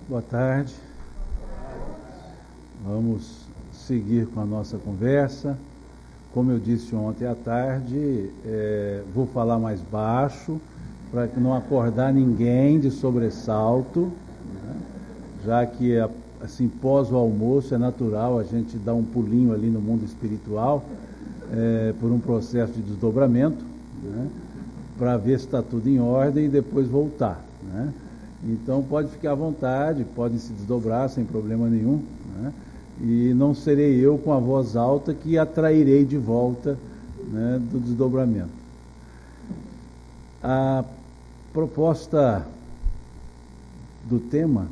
Boa tarde. Vamos seguir com a nossa conversa. Como eu disse ontem à tarde, vou falar mais baixo para não acordar ninguém de sobressalto, né? Já que assim, pós o almoço é natural a gente dar um pulinho ali no mundo espiritual, por um processo de desdobramento, né? Para ver se está tudo em ordem e depois voltar, né? Então pode ficar à vontade, podem se desdobrar sem problema nenhum, né? E não serei eu com a voz alta que atrairei de volta, né, do desdobramento. A proposta do tema,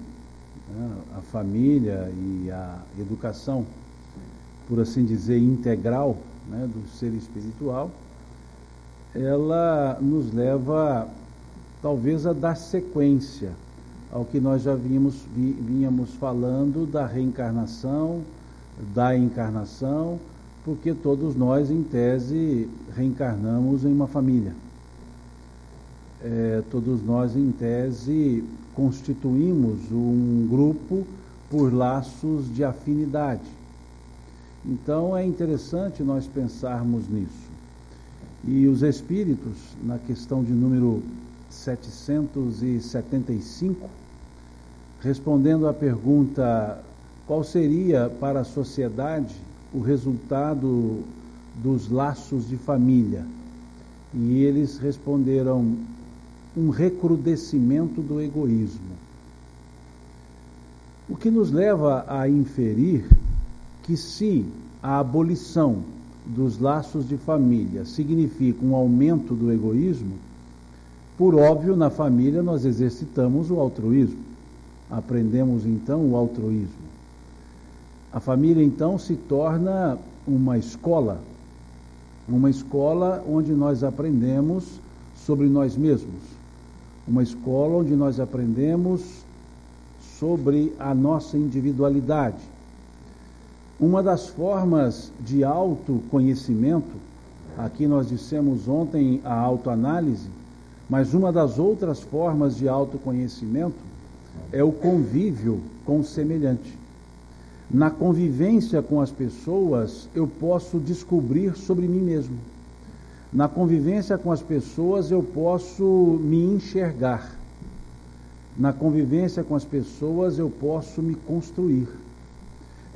né, a família e a educação, por assim dizer, integral, né, do ser espiritual, ela nos leva talvez a dar sequência ao que nós já vínhamos falando da reencarnação, da encarnação, porque todos nós, em tese, reencarnamos em uma família. Todos nós, em tese, constituímos um grupo por laços de afinidade. Então, é interessante nós pensarmos nisso. E os espíritos, na questão de número 775, respondendo à pergunta qual seria para a sociedade o resultado dos laços de família, e eles responderam: um recrudescimento do egoísmo. O que nos leva a inferir que, se a abolição dos laços de família significa um aumento do egoísmo, por óbvio, na família nós exercitamos o altruísmo, aprendemos então o altruísmo. A família então se torna uma escola onde nós aprendemos sobre nós mesmos, uma escola onde nós aprendemos sobre a nossa individualidade. Uma das formas de autoconhecimento, aqui nós dissemos ontem a autoanálise, mas uma das outras formas de autoconhecimento é o convívio com o semelhante. Na convivência com as pessoas, eu posso descobrir sobre mim mesmo. Na convivência com as pessoas, eu posso me enxergar. Na convivência com as pessoas, eu posso me construir.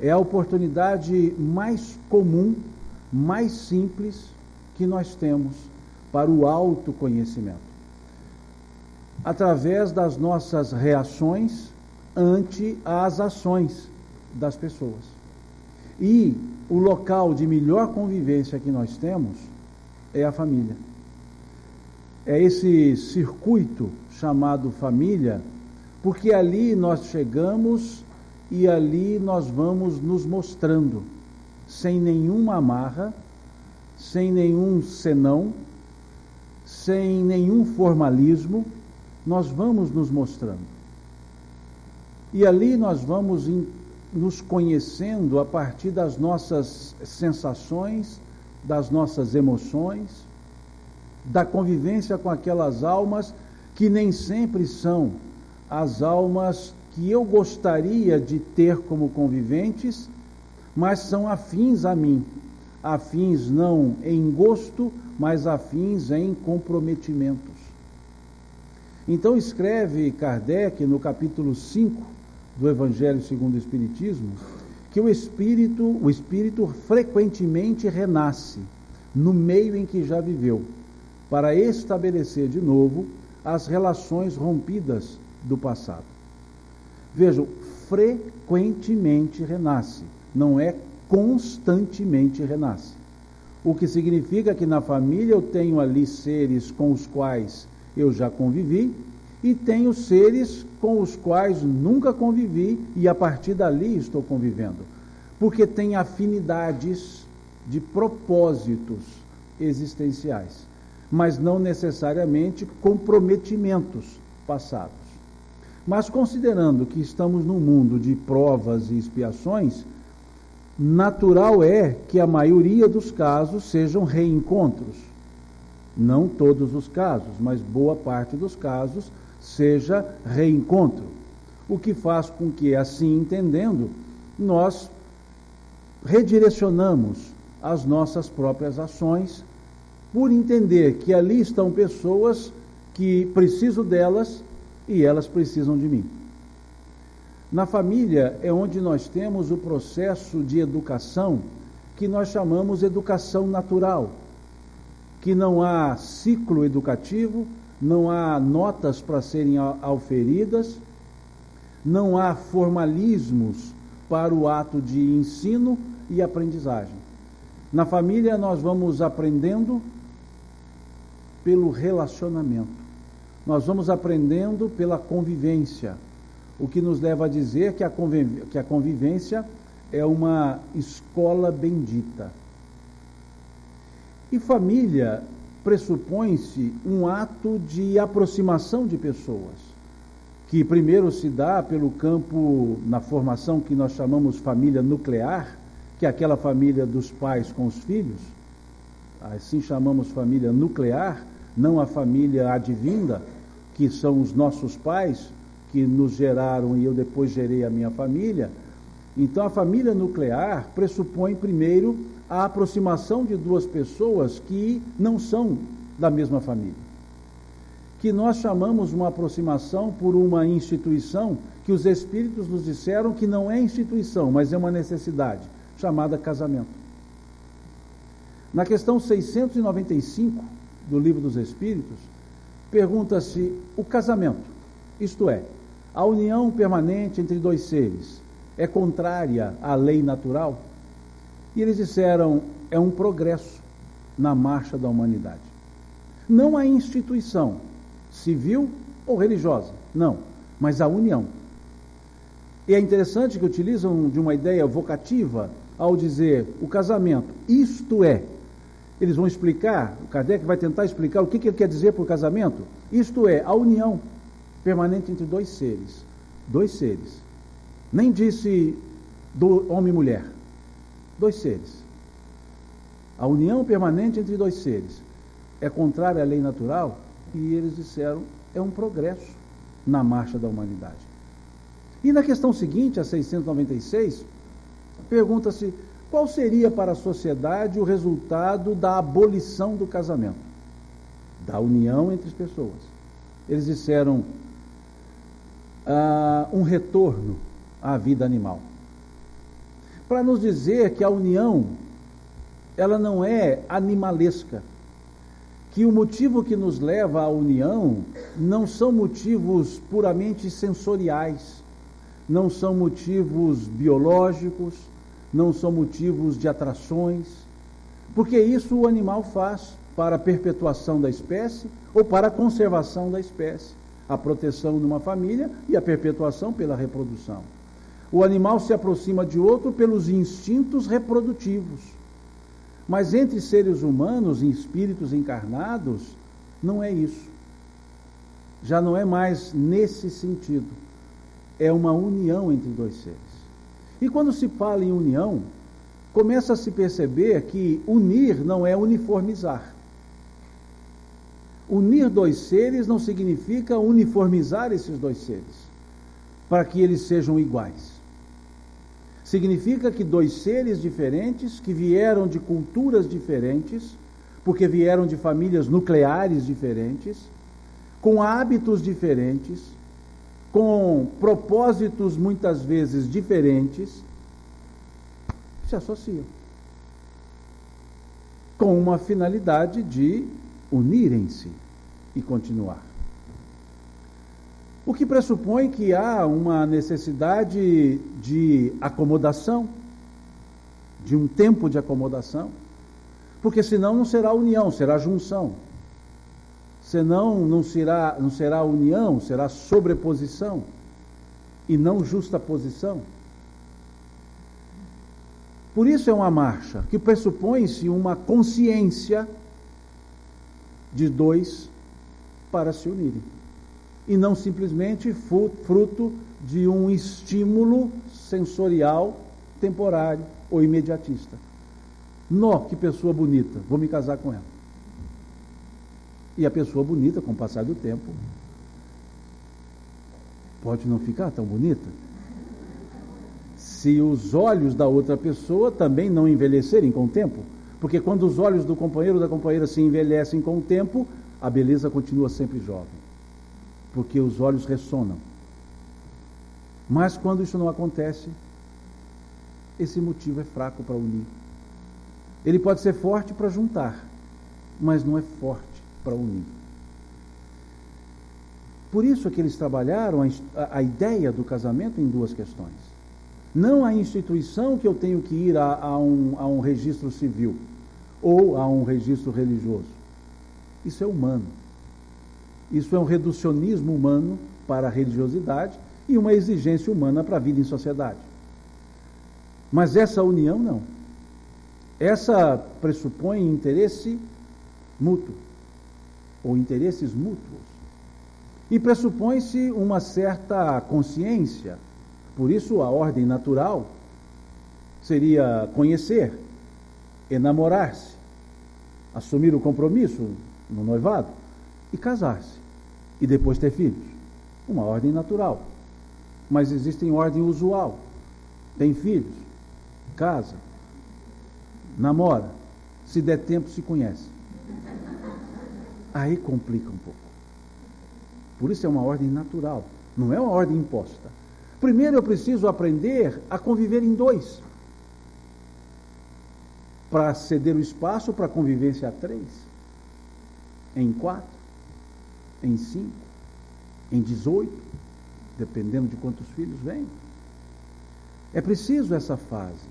É a oportunidade mais comum, mais simples que nós temos para o autoconhecimento, através das nossas reações ante as ações das pessoas. E o local de melhor convivência que nós temos é a família. É esse circuito chamado família, porque ali nós chegamos e ali nós vamos nos mostrando, sem nenhuma amarra, sem nenhum senão, sem nenhum formalismo, nós vamos nos mostrando. E ali nós vamos nos conhecendo a partir das nossas sensações, das nossas emoções, da convivência com aquelas almas que nem sempre são as almas que eu gostaria de ter como conviventes, mas são afins a mim. Afins não em gosto, mas afins em comprometimentos. Então escreve Kardec no capítulo 5 do Evangelho segundo o Espiritismo, que o espírito frequentemente renasce no meio em que já viveu, para estabelecer de novo as relações rompidas do passado. Vejam, frequentemente renasce, não é constantemente renasce. O que significa que na família eu tenho ali seres com os quais eu já convivi e tenho seres com os quais nunca convivi e a partir dali estou convivendo. Porque tem afinidades de propósitos existenciais, mas não necessariamente comprometimentos passados. Mas considerando que estamos num mundo de provas e expiações, natural é que a maioria dos casos sejam reencontros. Não todos os casos, mas boa parte dos casos seja reencontro. o que faz com que, assim entendendo, nós redirecionamos as nossas próprias ações por entender que ali estão pessoas que preciso delas e elas precisam de mim. Na família é onde nós temos o processo de educação que nós chamamos educação natural, que não há ciclo educativo, não há notas para serem auferidas, não há formalismos para o ato de ensino e aprendizagem. Na família nós vamos aprendendo pelo relacionamento, nós vamos aprendendo pela convivência, o que nos leva a dizer que a convivência é uma escola bendita. E família pressupõe-se um ato de aproximação de pessoas, que primeiro se dá pelo campo, na formação que nós chamamos família nuclear, que é aquela família dos pais com os filhos, assim chamamos família nuclear, não a família advinda, que são os nossos pais, que nos geraram e eu depois gerei a minha família. Então a família nuclear pressupõe primeiro a aproximação de duas pessoas que não são da mesma família, que nós chamamos uma aproximação por uma instituição que os espíritos nos disseram que não é instituição, mas é uma necessidade, chamada casamento. Na questão 695 do Livro dos Espíritos, pergunta-se o casamento, isto é, a união permanente entre dois seres, é contrária à lei natural? E eles disseram, é um progresso na marcha da humanidade. Não a instituição civil ou religiosa, não, mas a união. E é interessante que utilizam de uma ideia vocativa ao dizer o casamento, isto é. Eles vão explicar, o Kardec vai tentar explicar o que ele quer dizer por casamento. Isto é, a união permanente entre dois seres. Dois seres. Nem disse do homem e mulher. Dois seres. A união permanente entre dois seres é contrária à lei natural? E eles disseram, é um progresso na marcha da humanidade. E na questão seguinte, a 696, pergunta-se qual seria para a sociedade o resultado da abolição do casamento, da união entre as pessoas. Eles disseram um retorno à vida animal. Para nos dizer que a união, ela não é animalesca, que o motivo que nos leva à união não são motivos puramente sensoriais, não são motivos biológicos, não são motivos de atrações, porque isso o animal faz para a perpetuação da espécie ou para a conservação da espécie, a proteção de uma família e a perpetuação pela reprodução. O animal se aproxima de outro pelos instintos reprodutivos. Mas entre seres humanos e espíritos encarnados, não é isso. Já não é mais nesse sentido. É uma união entre dois seres. E quando se fala em união, começa a se perceber que unir não é uniformizar. Unir dois seres não significa uniformizar esses dois seres, para que eles sejam iguais. Significa que dois seres diferentes, que vieram de culturas diferentes, porque vieram de famílias nucleares diferentes, com hábitos diferentes, com propósitos muitas vezes diferentes, se associam com uma finalidade de unirem-se e continuar. O que pressupõe que há uma necessidade de acomodação, de um tempo de acomodação, porque senão não será união, será junção. Senão não será união, será sobreposição e não justaposição. Por isso é uma marcha que pressupõe-se uma consciência de dois para se unirem. E não simplesmente fruto de um estímulo sensorial temporário ou imediatista. Nó, que pessoa bonita, vou me casar com ela. E a pessoa bonita, com o passar do tempo, pode não ficar tão bonita. Se os olhos da outra pessoa também não envelhecerem com o tempo, porque quando os olhos do companheiro ou da companheira se envelhecem com o tempo, a beleza continua sempre jovem, porque os olhos ressonam. Mas quando isso não acontece, esse motivo é fraco para unir. Ele pode ser forte para juntar, mas não é forte para unir. Por isso é que eles trabalharam a ideia do casamento em duas questões. Não a instituição que eu tenho que ir a um registro civil ou a um registro religioso. Isso é humano. Isso é um reducionismo humano para a religiosidade e uma exigência humana para a vida em sociedade. Mas essa união não. Essa pressupõe interesse mútuo, ou interesses mútuos. E pressupõe-se uma certa consciência. Por isso, a ordem natural seria conhecer, enamorar-se, assumir o compromisso no noivado e casar-se. E depois ter filhos. Uma ordem natural. Mas existe ordem usual. Tem filhos, casa, namora, se der tempo se conhece. Aí complica um pouco. Por isso é uma ordem natural, não é uma ordem imposta. Primeiro eu preciso aprender a conviver em dois, para ceder o espaço para a convivência a 3, em 4, em 5, em 18, dependendo de quantos filhos vêm. É preciso essa fase.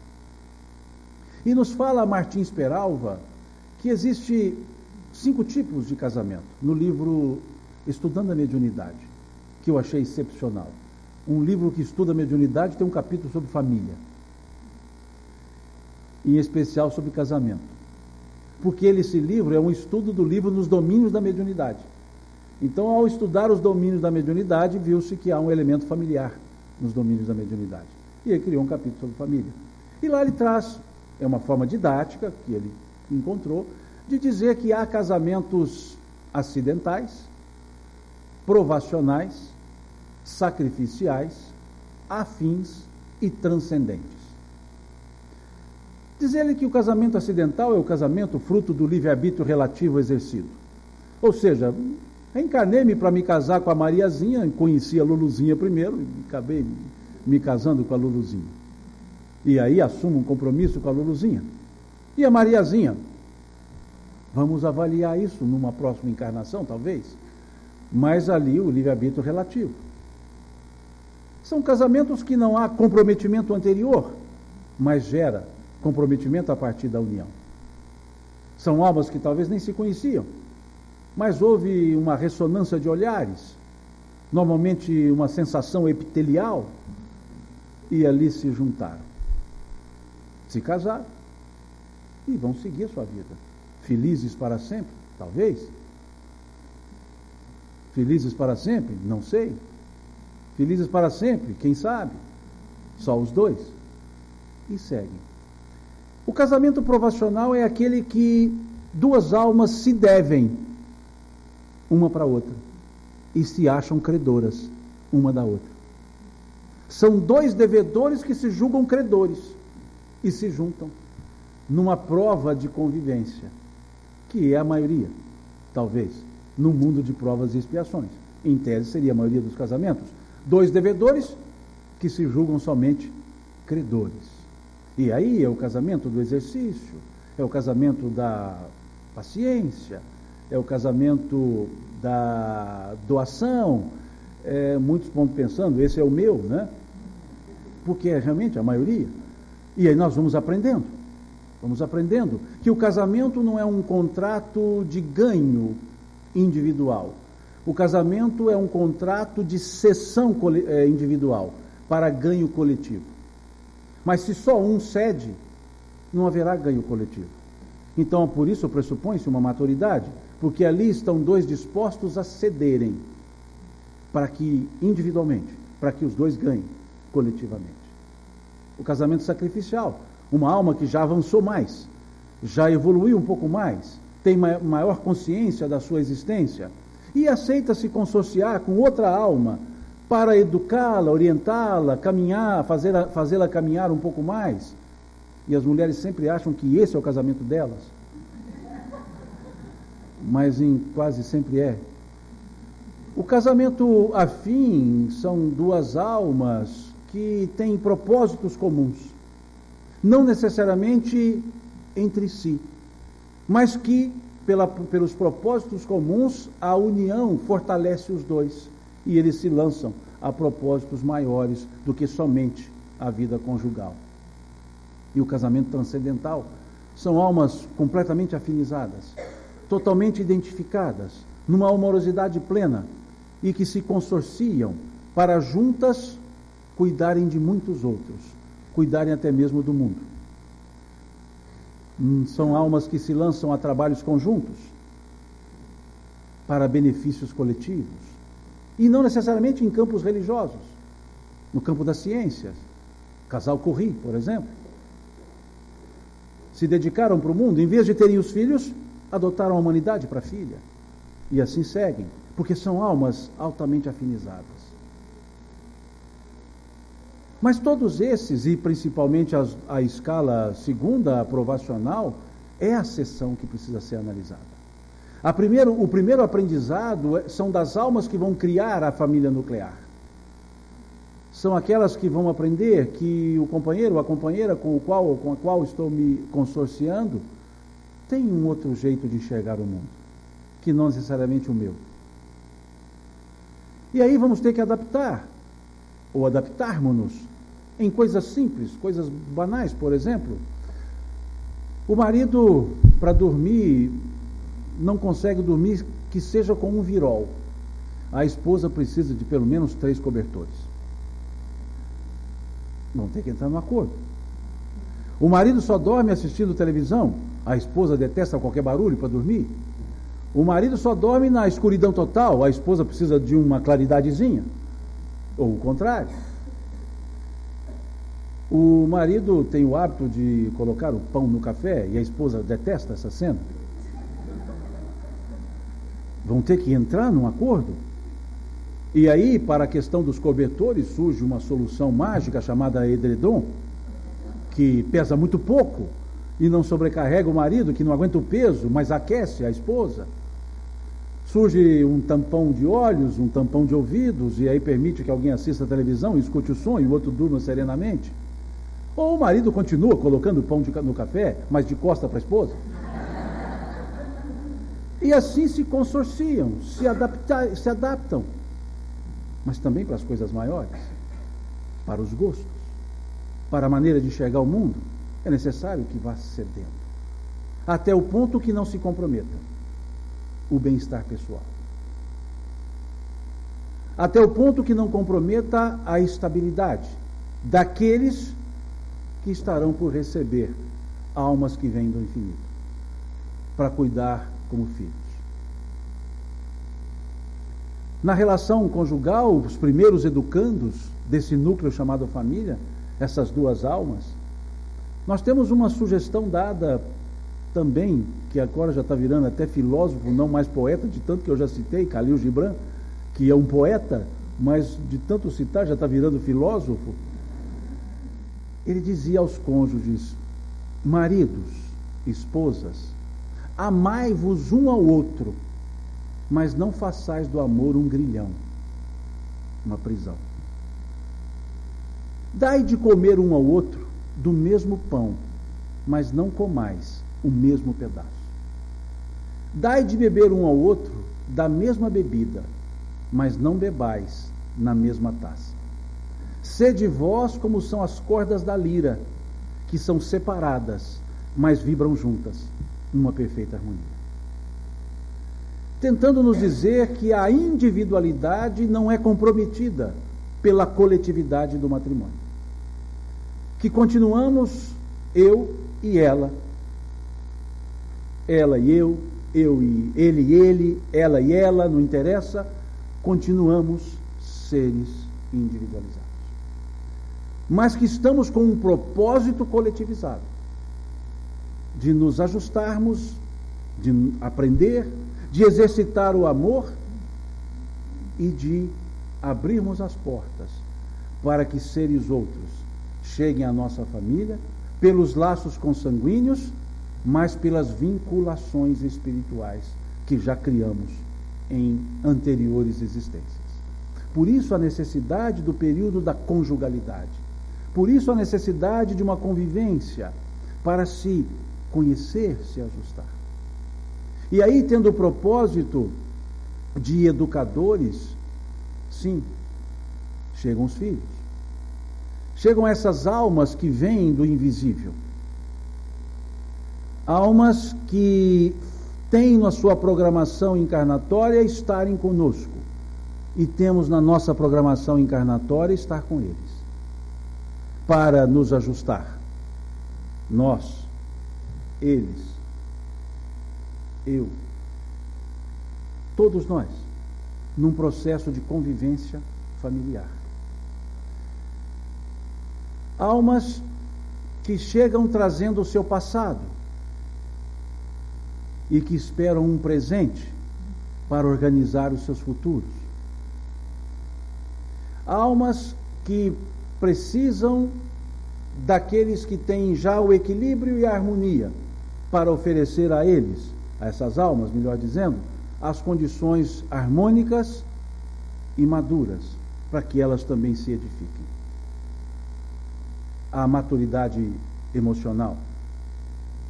E nos fala Martins Peralva que existe 5 tipos de casamento no livro Estudando a Mediunidade, que eu achei excepcional. Um livro que estuda a mediunidade tem um capítulo sobre família, em especial sobre casamento, porque esse livro é um estudo do livro nos domínios da mediunidade. Então, ao estudar os domínios da mediunidade, viu-se que há um elemento familiar nos domínios da mediunidade, e ele criou um capítulo sobre família. E lá ele traz, é uma forma didática que ele encontrou, de dizer que há casamentos acidentais, provacionais, sacrificiais, afins e transcendentes. Diz ele que o casamento acidental é o casamento fruto do livre-arbítrio relativo exercido. Ou seja, reencarnei-me para me casar com a Mariazinha, conheci a Luluzinha primeiro e acabei me casando com a Luluzinha. E aí assumo um compromisso com a Luluzinha. E a Mariazinha? Vamos avaliar isso numa próxima encarnação, talvez. Mas ali o livre-arbítrio relativo. São casamentos que não há comprometimento anterior, mas gera comprometimento a partir da união. São almas que talvez nem se conheciam, mas houve uma ressonância de olhares, normalmente uma sensação epitelial, e ali se juntaram. Se casaram e vão seguir sua vida. Felizes para sempre? Talvez. Felizes para sempre? Não sei. Felizes para sempre? Quem sabe? Só os dois. E seguem. O casamento provacional é aquele que 2 almas se devem uma para a outra e se acham credoras uma da outra. São 2 devedores que se julgam credores e se juntam numa prova de convivência, que é a maioria, talvez, no mundo de provas e expiações. Em tese seria a maioria dos casamentos. 2 devedores que se julgam somente credores. E aí é o casamento do exercício, é o casamento da paciência, é o casamento da doação. Muitos estão pensando, esse é o meu, né? Porque é realmente a maioria. E aí nós vamos aprendendo que o casamento não é um contrato de ganho individual. O casamento é um contrato de cessão individual para ganho coletivo. Mas se só um cede, não haverá ganho coletivo. Então, por isso pressupõe-se uma maturidade, porque ali estão 2 dispostos a cederem para que, individualmente, para que os 2 ganhem coletivamente. O casamento sacrificial, uma alma que já avançou mais, já evoluiu um pouco mais, tem maior consciência da sua existência e aceita se consorciar com outra alma para educá-la, orientá-la, caminhar, fazê-la caminhar um pouco mais. E as mulheres sempre acham que esse é o casamento delas. Mas quase sempre é. O casamento afim são duas almas que têm propósitos comuns. Não necessariamente entre si, mas que, pelos propósitos comuns, a união fortalece os dois. E eles se lançam a propósitos maiores do que somente a vida conjugal. E o casamento transcendental são almas completamente afinizadas, totalmente identificadas, numa amorosidade plena, e que se consorciam para juntas cuidarem de muitos outros, cuidarem até mesmo do mundo. São almas que se lançam a trabalhos conjuntos para benefícios coletivos, e não necessariamente em campos religiosos, no campo das ciências. Casal Curie, por exemplo, se dedicaram para o mundo, em vez de terem os filhos, adotaram a humanidade para a filha, e assim seguem, porque são almas altamente afinizadas. Mas todos esses, e principalmente a escala segunda, aprovacional, é a seção que precisa ser analisada. O primeiro aprendizado são das almas que vão criar a família nuclear. São aquelas que vão aprender que o companheiro, a companheira com a qual estou me consorciando, tem um outro jeito de enxergar o mundo, que não necessariamente o meu. E aí vamos ter que adaptar, ou adaptarmos-nos, em coisas simples, coisas banais. Por exemplo, o marido, para dormir, não consegue dormir que seja com um virol. A esposa precisa de pelo menos 3 cobertores. Vão ter que entrar no acordo. O marido só dorme assistindo televisão. A esposa detesta qualquer barulho para dormir. O marido só dorme na escuridão total. A esposa precisa de uma claridadezinha. Ou o contrário. O marido tem o hábito de colocar o pão no café e a esposa detesta essa cena. Vão ter que entrar num acordo. E aí, para a questão dos cobertores, surge uma solução mágica chamada edredom, que pesa muito pouco e não sobrecarrega o marido, que não aguenta o peso, mas aquece a esposa. Surge um tampão de olhos, um tampão de ouvidos, e aí permite que alguém assista a televisão e escute o som e o outro durma serenamente. Ou o marido continua colocando o pão no café, mas de costa para a esposa. E assim se consorciam, se adaptam, mas também para as coisas maiores, para os gostos, para a maneira de enxergar o mundo. É necessário que vá cedendo, até o ponto que não se comprometa o bem-estar pessoal, até o ponto que não comprometa a estabilidade daqueles que estarão por receber almas que vêm do infinito, para cuidar como filhos. Na relação conjugal, os primeiros educandos desse núcleo chamado família, essas duas almas, nós temos uma sugestão dada também, que agora já está virando até filósofo, não mais poeta, de tanto que eu já citei, Khalil Gibran, que é um poeta, mas de tanto citar já está virando filósofo. Ele dizia aos cônjuges: maridos, esposas, amai-vos um ao outro, mas não façais do amor um grilhão, uma prisão. Dai de comer um ao outro do mesmo pão, mas não comais o mesmo pedaço. Dai de beber um ao outro da mesma bebida, mas não bebais na mesma taça. Sede vós como são as cordas da lira, que são separadas, mas vibram juntas, numa perfeita harmonia. Tentando nos dizer que a individualidade não é comprometida pela coletividade do matrimônio. Que continuamos eu e ela e eu e ele, ela e ela, não interessa, continuamos seres individualizados. Mas que estamos com um propósito coletivizado, de nos ajustarmos, de aprender, de exercitar o amor e de abrirmos as portas para que seres outros cheguem à nossa família, pelos laços consanguíneos, mas pelas vinculações espirituais que já criamos em anteriores existências. Por isso a necessidade do período da conjugalidade. Por isso a necessidade de uma convivência para se conhecer, se ajustar. E aí, tendo o propósito de educadores, sim, chegam os filhos. Chegam essas almas que vêm do invisível. Almas que têm na sua programação encarnatória estarem conosco. E temos na nossa programação encarnatória estar com eles. Para nos ajustar. Nós, eles, eu, todos nós, num processo de convivência familiar. Almas que chegam trazendo o seu passado e que esperam um presente para organizar os seus futuros. Almas que precisam daqueles que têm já o equilíbrio e a harmonia para oferecer a eles, a essas almas, melhor dizendo, as condições harmônicas e maduras para que elas também se edifiquem. A maturidade emocional,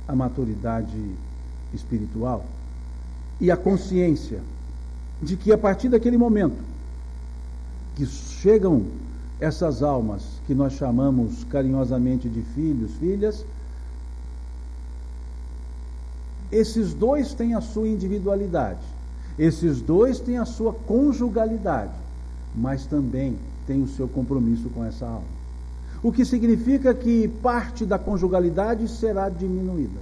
a maturidade espiritual e a consciência de que a partir daquele momento que chegam essas almas que nós chamamos carinhosamente de filhos, filhas, esses dois têm a sua individualidade, esses dois têm a sua conjugalidade, mas também têm o seu compromisso com essa alma. O que significa que parte da conjugalidade será diminuída.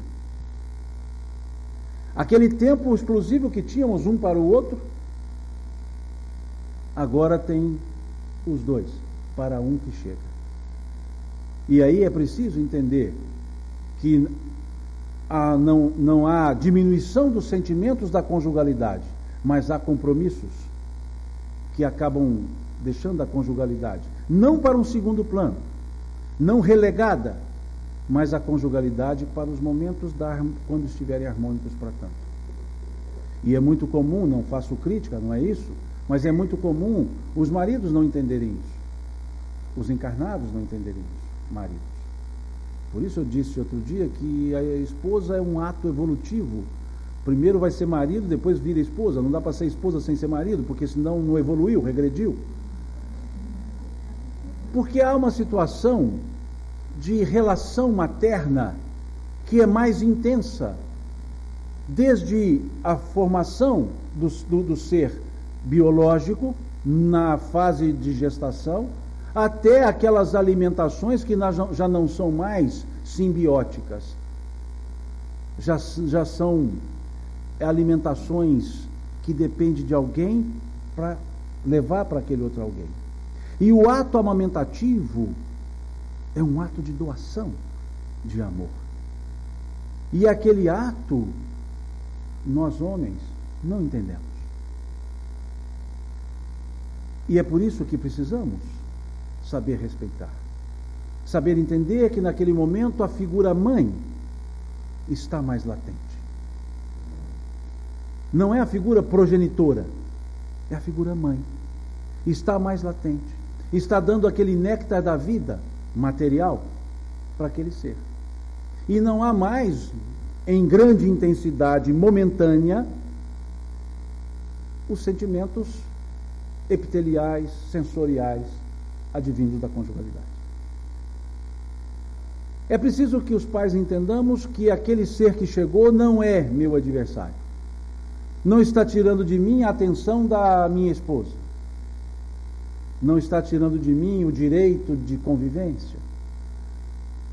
Aquele tempo exclusivo que tínhamos um para o outro, agora tem os dois para um que chega. E aí é preciso entender que não há diminuição dos sentimentos da conjugalidade, mas há compromissos que acabam deixando a conjugalidade, não para um segundo plano, não relegada, mas a conjugalidade para os momentos quando estiverem harmônicos para tanto. E é muito comum, não faço crítica, não é isso, mas é muito comum os maridos não entenderem isso, os encarnados não entenderem isso, maridos. Por isso eu disse outro dia que a esposa é um ato evolutivo. Primeiro vai ser marido, depois vira esposa. Não dá para ser esposa sem ser marido, porque senão não evoluiu, regrediu. Porque há uma situação de relação materna que é mais intensa, desde a formação do ser biológico, na fase de gestação, até aquelas alimentações que já não são mais simbióticas, já são alimentações que dependem de alguém para levar para aquele outro alguém. E o ato amamentativo é um ato de doação de amor. E aquele ato, nós homens não entendemos. E é por isso que precisamos saber respeitar. Saber entender que naquele momento a figura mãe está mais latente. Não é a figura progenitora, é a figura mãe. Está mais latente. Está dando aquele néctar da vida material para aquele ser. E não há mais, em grande intensidade momentânea, os sentimentos epiteliais, sensoriais, advindos da conjugalidade. É preciso que os pais entendamos que aquele ser que chegou não é meu adversário. Não está tirando de mim a atenção da minha esposa. Não está tirando de mim o direito de convivência.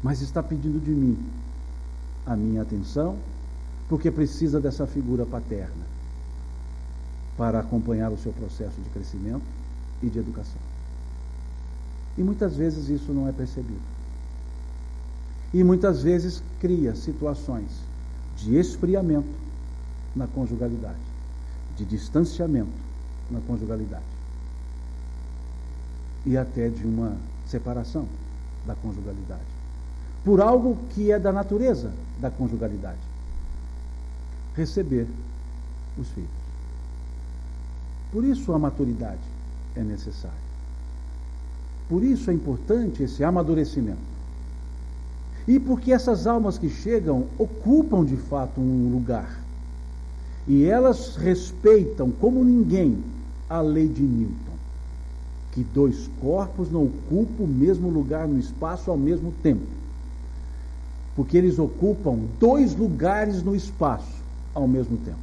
Mas está pedindo de mim a minha atenção, porque precisa dessa figura paterna para acompanhar o seu processo de crescimento e de educação. E muitas vezes isso não é percebido. E muitas vezes cria situações de esfriamento na conjugalidade, de distanciamento na conjugalidade. e até de uma separação da conjugalidade, por algo que é da natureza da conjugalidade: receber os filhos. Por isso a maturidade é necessária. Por isso é importante esse amadurecimento. E porque essas almas que chegam ocupam de fato um lugar. E elas respeitam como ninguém a lei de Newton, que dois corpos não ocupam o mesmo lugar no espaço ao mesmo tempo. Porque eles ocupam dois lugares no espaço ao mesmo tempo.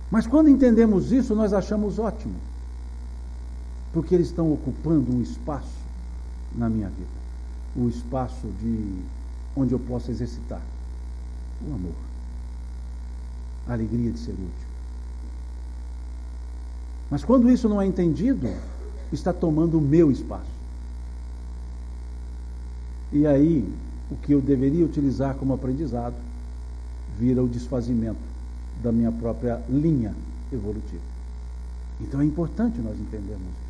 Mas quando entendemos isso, nós achamos ótimo. Porque eles estão ocupando um espaço na minha vida. O espaço onde eu posso exercitar o amor, a alegria de ser útil. Mas quando isso não é entendido, está tomando o meu espaço. E aí, o que eu deveria utilizar como aprendizado vira o desfazimento da minha própria linha evolutiva. Então é importante nós entendermos isso.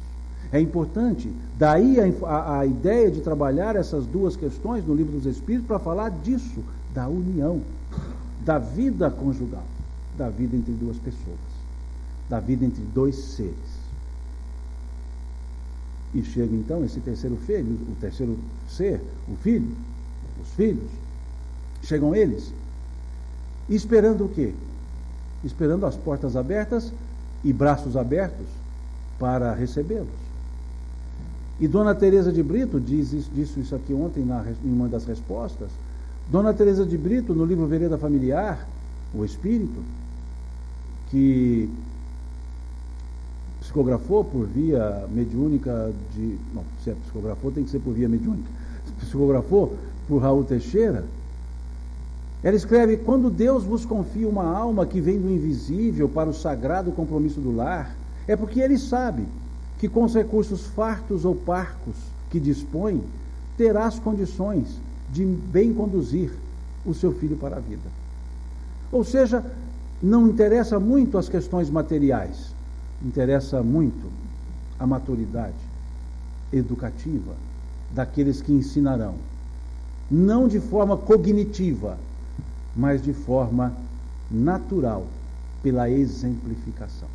É importante, daí a ideia de trabalhar essas duas questões no Livro dos Espíritos para falar disso, da união, da vida conjugal, da vida entre duas pessoas, da vida entre dois seres. E chega então esse terceiro filho, o terceiro ser, o filho, os filhos, chegam eles, esperando o quê? Esperando as portas abertas e braços abertos para recebê-los. E Dona Teresa de Brito disse isso aqui ontem em uma das respostas. Dona Teresa de Brito, no livro Vereda Familiar, o Espírito, que psicografou por via mediúnica não, se é psicografou, tem que ser por via mediúnica. Psicografou por Raul Teixeira. Ela escreve: quando Deus vos confia uma alma que vem do invisível para o sagrado compromisso do lar, é porque Ele sabe que com os recursos fartos ou parcos que dispõe, terá as condições de bem conduzir o seu filho para a vida. Ou seja, não interessa muito as questões materiais, interessa muito a maturidade educativa daqueles que ensinarão, não de forma cognitiva, mas de forma natural, pela exemplificação.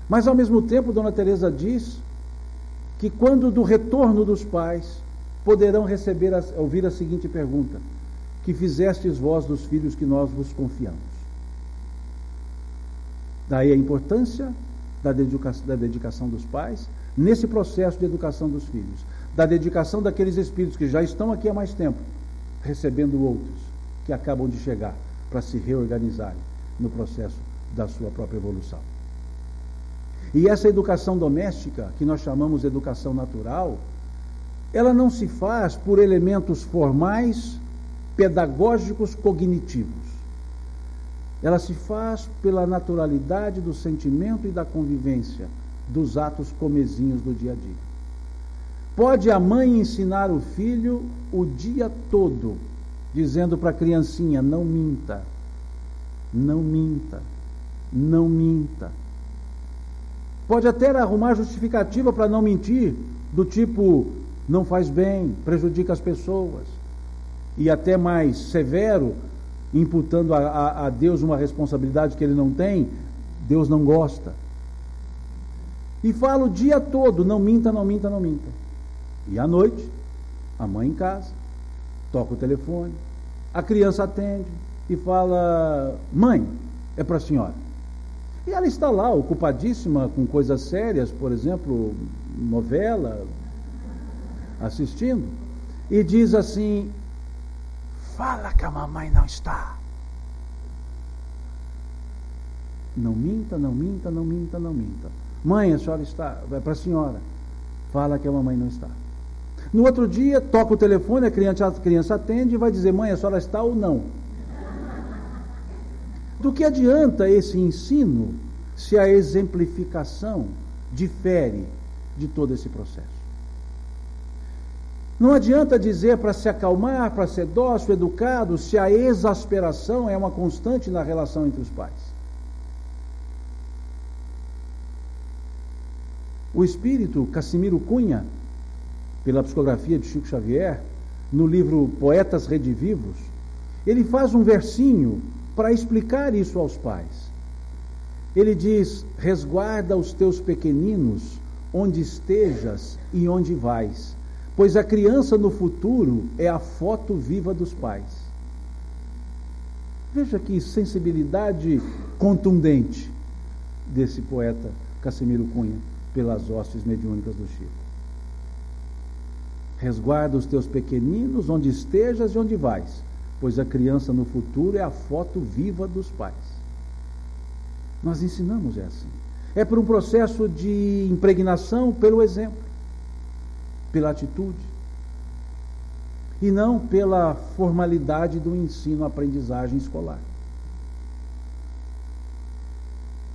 Mas ao mesmo tempo, Dona Teresa diz que quando do retorno dos pais, poderão ouvir a seguinte pergunta: que fizestes vós dos filhos que nós vos confiamos? Daí a importância da dedicação dos pais nesse processo de educação dos filhos, da dedicação daqueles espíritos que já estão aqui há mais tempo, recebendo outros que acabam de chegar para se reorganizarem no processo da sua própria evolução. E essa educação doméstica, que nós chamamos de educação natural, ela não se faz por elementos formais, pedagógicos, cognitivos. Ela se faz pela naturalidade do sentimento e da convivência, dos atos comezinhos do dia a dia. Pode a mãe ensinar o filho o dia todo, dizendo para a criancinha: não minta, não minta, não minta. Pode até arrumar justificativa para não mentir, do tipo: não faz bem, prejudica as pessoas. E até mais severo, imputando a Deus uma responsabilidade que Ele não tem, Deus não gosta. E fala o dia todo: não minta, não minta, não minta. E à noite, a mãe em casa, toca o telefone, a criança atende e fala: mãe, é para a senhora. E ela está lá, ocupadíssima com coisas sérias, por exemplo, novela, assistindo, e diz assim: fala que a mamãe não está. Não minta, não minta, não minta, não minta. Mãe, a senhora está, vai para a senhora. Fala que a mamãe não está. No outro dia, toca o telefone, a criança atende e vai dizer: mãe, a senhora está ou não? Do que adianta esse ensino se a exemplificação difere de todo esse processo? Não adianta dizer para se acalmar, para ser dócil, educado, se a exasperação é uma constante na relação entre os pais. O espírito Cassimiro Cunha, pela psicografia de Chico Xavier, no livro Poetas Redivivos, ele faz um versinho para explicar isso aos pais. Ele diz: resguarda os teus pequeninos onde estejas e onde vais, pois a criança no futuro é a foto viva dos pais. Veja que sensibilidade contundente desse poeta Cassimiro Cunha, pelas hostes mediúnicas do Chico. Resguarda os teus pequeninos onde estejas e onde vais, pois a criança no futuro é a foto viva dos pais. Nós ensinamos assim. É por um processo de impregnação pelo exemplo, pela atitude, e não pela formalidade do ensino-aprendizagem escolar.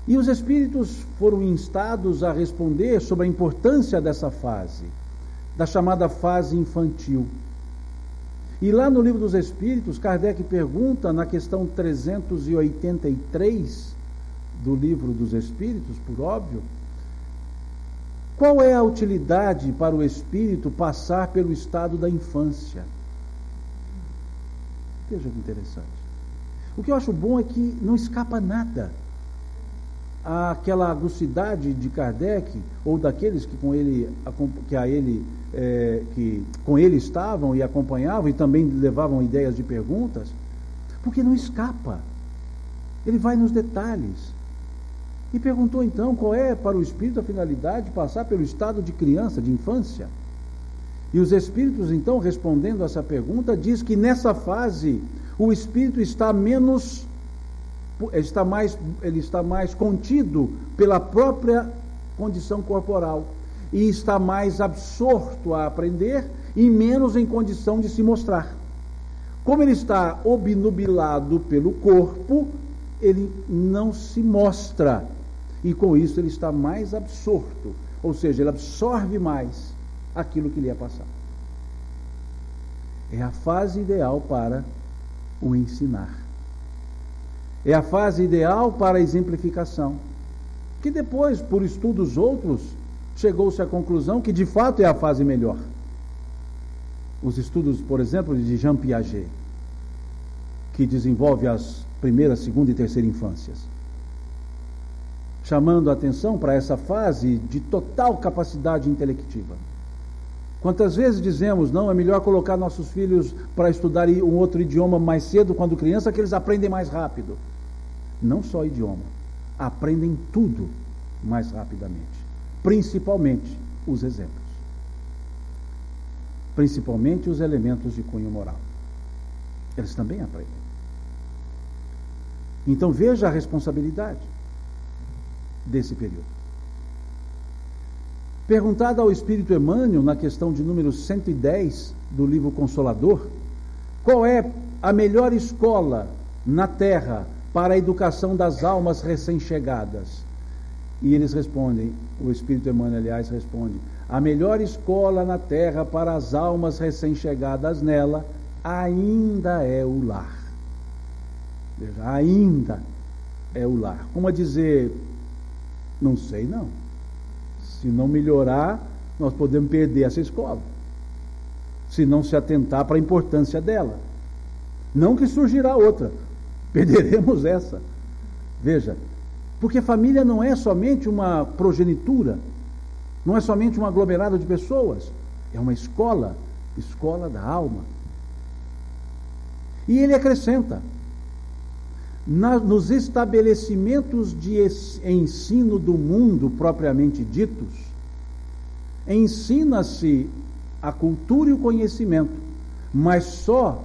E os espíritos foram instados a responder sobre a importância dessa fase, da chamada fase infantil. E lá no Livro dos Espíritos, Kardec pergunta, na questão 383 do Livro dos Espíritos, por óbvio, qual é a utilidade para o espírito passar pelo estado da infância? Veja que interessante. O que eu acho bom é que não escapa nada àquela agucidade de Kardec, ou daqueles que com ele estavam e acompanhavam e também levavam ideias de perguntas, porque não escapa. Ele vai nos detalhes. E perguntou então qual é para o espírito a finalidade de passar pelo estado de criança, de infância. E os espíritos então, respondendo a essa pergunta, diz que nessa fase o espírito está mais contido pela própria condição corporal e está mais absorto a aprender e menos em condição de se mostrar. Como ele está obnubilado pelo corpo, ele não se mostra e com isso ele está mais absorto, ou seja, ele absorve mais aquilo que lhe é passado. É a fase ideal para o ensinar. É a fase ideal para a exemplificação, que depois, por estudos outros, chegou-se à conclusão que de fato é a fase melhor. Os estudos, por exemplo, de Jean Piaget, que desenvolve as primeira, segunda e terceira infâncias, chamando a atenção para essa fase de total capacidade intelectiva. Quantas vezes dizemos, não, é melhor colocar nossos filhos para estudar um outro idioma mais cedo, quando criança, que eles aprendem mais rápido. Não só idioma, aprendem tudo mais rapidamente, principalmente os exemplos, principalmente os elementos de cunho moral. Eles também aprendem. Então veja a responsabilidade desse período. Perguntado ao Espírito Emmanuel, na questão de número 110 do livro Consolador, qual é a melhor escola na Terra para a educação das almas recém-chegadas? E eles respondem, o Espírito Emmanuel, aliás, responde: a melhor escola na Terra para as almas recém-chegadas nela ainda é o lar. Veja, ainda é o lar. Como a dizer, não sei não. Se não melhorar, nós podemos perder essa escola. Se não se atentar para a importância dela. Não que surgirá outra. Perderemos essa. Veja, porque família não é somente uma progenitura, não é somente um aglomerado de pessoas, é uma escola da alma. E ele acrescenta: nos estabelecimentos de ensino do mundo propriamente ditos, ensina-se a cultura e o conhecimento, mas só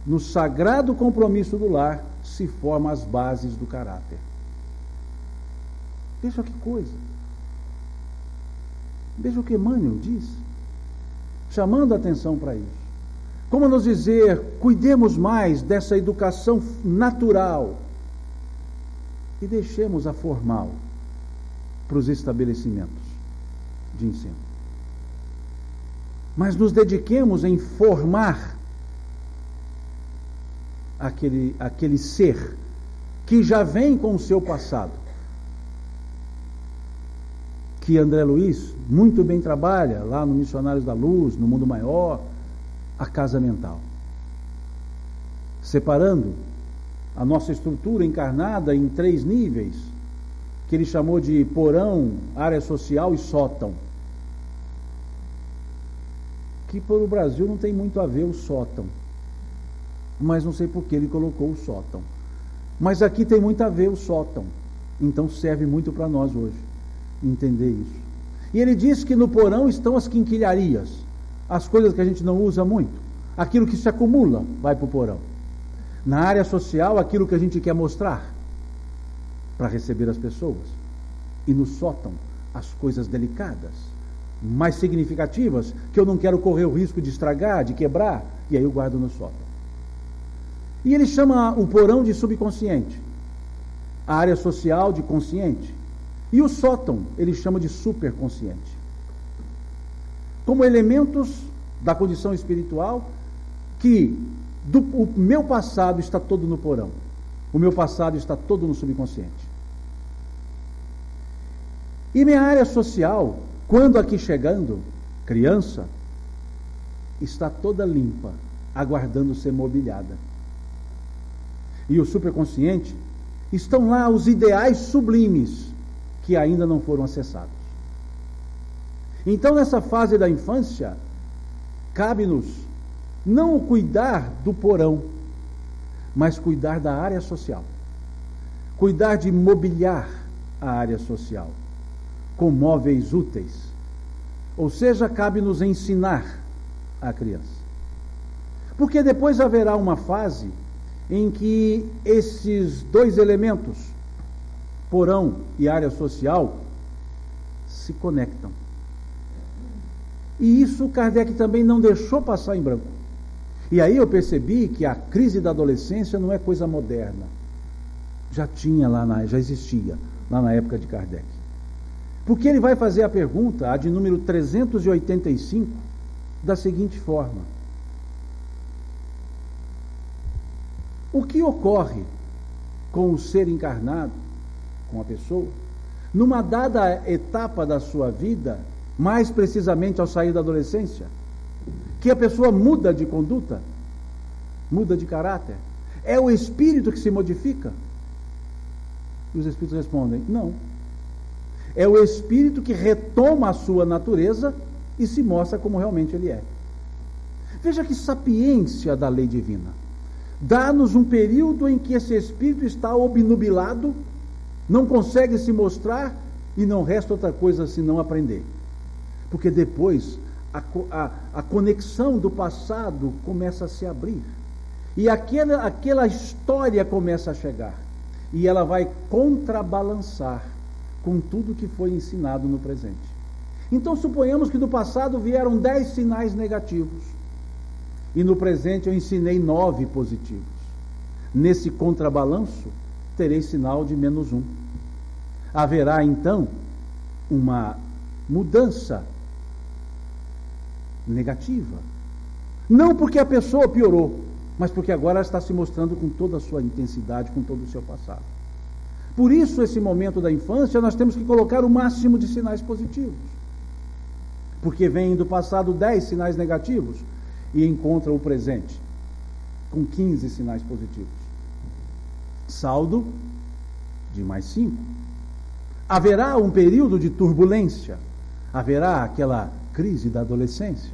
no sagrado compromisso do lar se formam as bases do caráter. Veja que coisa. Veja o que Emmanuel diz, chamando a atenção para isso. Como nos dizer, cuidemos mais dessa educação natural e deixemos a formal para os estabelecimentos de ensino. Mas nos dediquemos em formar aquele ser que já vem com o seu passado, que André Luiz muito bem trabalha lá no Missionários da Luz, no Mundo Maior, a casa mental. Separando a nossa estrutura encarnada em 3 níveis, que ele chamou de porão, área social e sótão. Que para o Brasil não tem muito a ver o sótão, mas não sei por que ele colocou o sótão. Mas aqui tem muito a ver o sótão, então serve muito para nós hoje entender isso. E ele diz que no porão estão as quinquilharias, as coisas que a gente não usa muito, aquilo que se acumula vai para o porão. Na área social, aquilo que a gente quer mostrar para receber as pessoas. E no sótão, as coisas delicadas, mais significativas, que eu não quero correr o risco de estragar, de quebrar, e aí eu guardo no sótão. E ele chama o porão de subconsciente, a área social de consciente, e o sótão ele chama de superconsciente. Como elementos da condição espiritual que o meu passado está todo no porão, o meu passado está todo no subconsciente. E minha área social, quando aqui chegando, criança, está toda limpa, aguardando ser mobiliada. E o superconsciente, estão lá os ideais sublimes que ainda não foram acessados. Então, nessa fase da infância, cabe-nos não cuidar do porão, mas cuidar da área social. Cuidar de mobiliar a área social com móveis úteis. Ou seja, cabe-nos ensinar a criança. Porque depois haverá uma fase em que esses 2 elementos, porão e área social, se conectam. E isso Kardec também não deixou passar em branco. E aí eu percebi que a crise da adolescência não é coisa moderna. Já existia lá na época de Kardec. Porque ele vai fazer a pergunta, a de número 385, da seguinte forma: o que ocorre com o ser encarnado, com a pessoa, numa dada etapa da sua vida, mais precisamente ao sair da adolescência, que a pessoa muda de conduta, muda de caráter? É o espírito que se modifica? E os espíritos respondem: não. É o espírito que retoma a sua natureza e se mostra como realmente ele é. Veja que sapiência da lei divina. Dá-nos um período em que esse espírito está obnubilado, não consegue se mostrar e não resta outra coisa senão aprender. Porque depois a conexão do passado começa a se abrir. E aquela história começa a chegar. E ela vai contrabalançar com tudo que foi ensinado no presente. Então suponhamos que do passado vieram 10 sinais negativos. E no presente eu ensinei 9 positivos. Nesse contrabalanço, terei sinal de -1. Haverá então uma mudança negativa. Não porque a pessoa piorou, mas porque agora ela está se mostrando com toda a sua intensidade, com todo o seu passado. Por isso, esse momento da infância, nós temos que colocar o máximo de sinais positivos. Porque vem do passado 10 sinais negativos e encontra o presente com 15 sinais positivos. Saldo de +5. Haverá um período de turbulência, haverá aquela crise da adolescência,